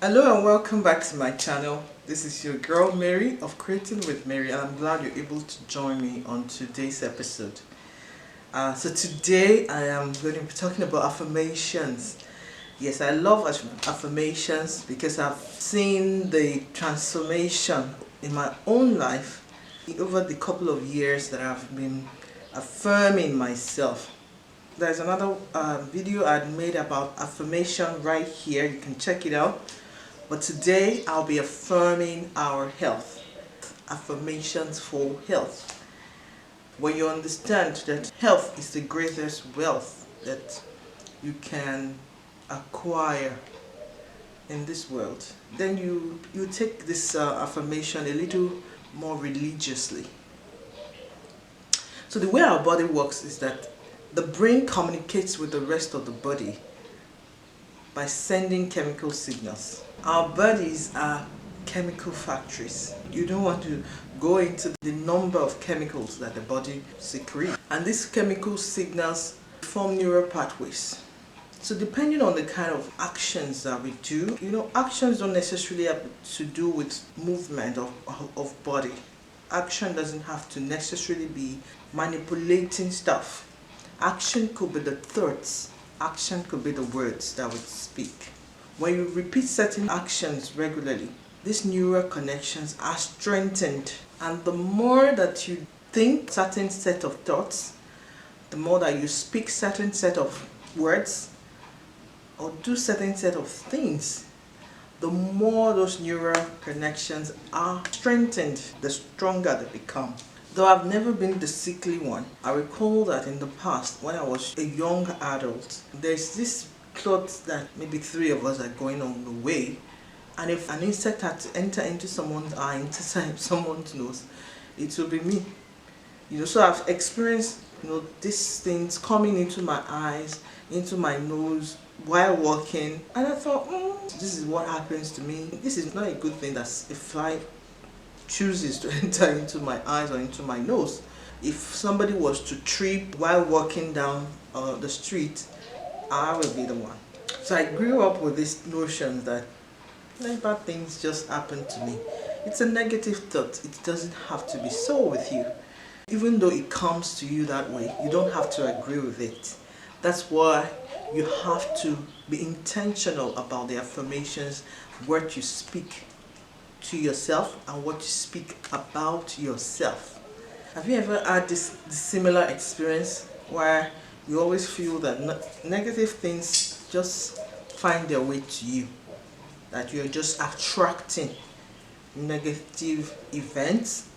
Hello and welcome back to my channel. This is your girl Mary of Creating with Mary, and I'm glad you're able to join me on today's episode. So today I am going to be talking about affirmations. Yes, I love affirmations because I've seen the transformation in my own life over the couple of years that I've been affirming myself. There's another video I'd made about affirmation right here. You can check it out. But today I'll be affirming our health. Affirmations for health. When you understand that health is the greatest wealth that you can acquire in this world, then you take this affirmation a little more religiously. So the way our body works is that the brain communicates with the rest of the body by sending chemical signals. Our bodies are chemical factories. You don't want to go into the number of chemicals that the body secretes. And these chemical signals form neural pathways. So depending on the kind of actions that we do, actions don't necessarily have to do with movement of body. Action doesn't have to necessarily be manipulating stuff. Action could be the thoughts. Action could be the words that we speak. When you repeat certain actions regularly, these neural connections are strengthened. And the more that you think certain set of thoughts, the more that you speak certain set of words, or do certain set of things, the more those neural connections are strengthened, the stronger they become. Though I've never been the sickly one, I recall that in the past, when I was a young adult, there's this thought that maybe three of us are going on the way, and if an insect had to enter into someone's eye, into someone's nose, it will be me. So I've experienced, these things coming into my eyes, into my nose while walking, and I thought, this is what happens to me. This is not a good thing that a fly chooses to enter into my eyes or into my nose. If somebody was to trip while walking down the street, I will be the one. So I grew up with this notion that bad things just happen to me. It's a negative thought. It doesn't have to be so with you. Even though it comes to you that way, you don't have to agree with it. That's why you have to be intentional about the affirmations, what you speak to yourself and what you speak about yourself. Have you ever had this similar experience where you always feel that negative things just find their way to you? That you're just attracting negative events,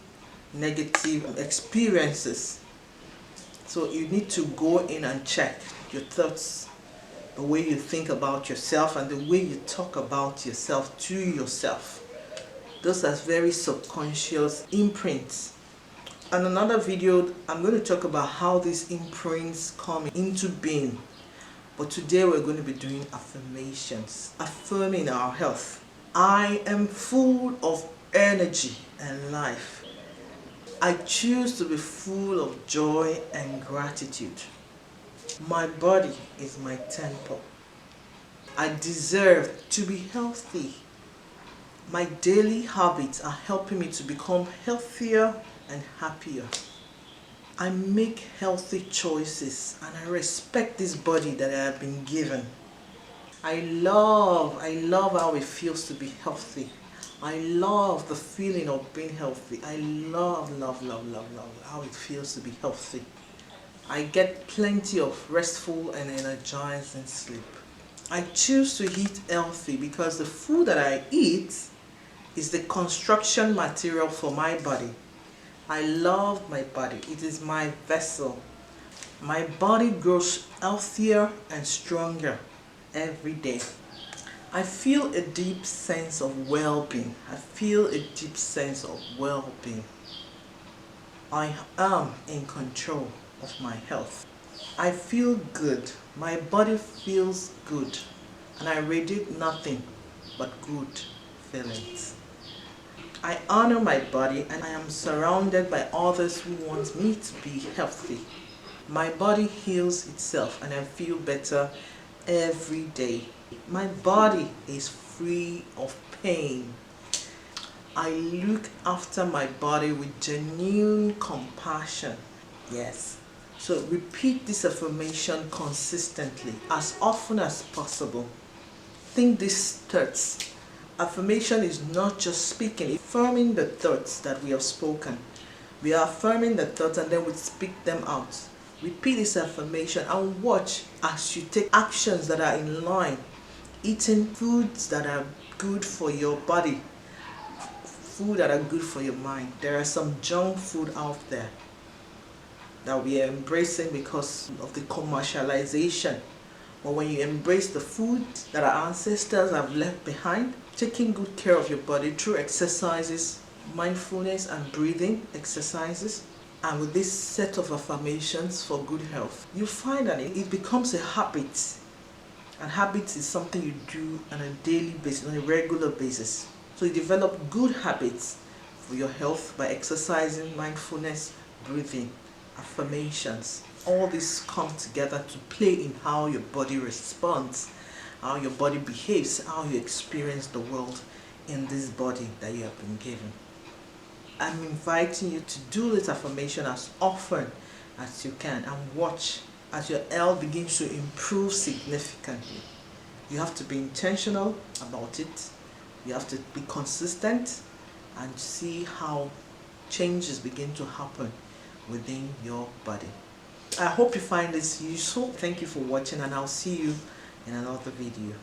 negative experiences. So you need to go in and check your thoughts, the way you think about yourself and the way you talk about yourself to yourself. Those are very subconscious imprints. And another video, I'm going to talk about how these imprints come into being. But today we're going to be doing affirmations, affirming our health. I am full of energy and life. I choose to be full of joy and gratitude. My body is my temple. I deserve to be healthy. My daily habits are helping me to become healthier and happier. I make healthy choices and I respect this body that I have been given. I love how it feels to be healthy. I love the feeling of being healthy. I love how it feels to be healthy. I get plenty of restful and energizing sleep. I choose to eat healthy because the food that I eat is the construction material for my body. I love my body. It is my vessel. My body grows healthier and stronger every day. I feel a deep sense of well-being. I feel a deep sense of well-being. I am in control of my health. I feel good. My body feels good. And I radiate nothing but good feelings. I honor my body and I am surrounded by others who want me to be healthy. My body heals itself and I feel better every day. My body is free of pain. I look after my body with genuine compassion. Yes. So repeat this affirmation consistently, as often as possible. Think these thoughts. Affirmation is not just speaking, it's affirming the thoughts that we have spoken. We are affirming the thoughts and then we speak them out. Repeat this affirmation and watch as you take actions that are in line. Eating foods that are good for your body, food that are good for your mind. There are some junk food out there that we are embracing because of the commercialization. But when you embrace the food that our ancestors have left behind, taking good care of your body through exercises, mindfulness and breathing exercises, and with this set of affirmations for good health, you find that it becomes a habit. And habits is something you do on a daily basis, on a regular basis. So you develop good habits for your health by exercising, mindfulness, breathing, affirmations. All this come together to play in how your body responds, how your body behaves, how you experience the world in this body that you have been given. I'm inviting you to do this affirmation as often as you can and watch as your health begins to improve significantly. You have to be intentional about it. You have to be consistent and see how changes begin to happen within your body. I hope you find this useful. Thank you for watching and I'll see you in another video.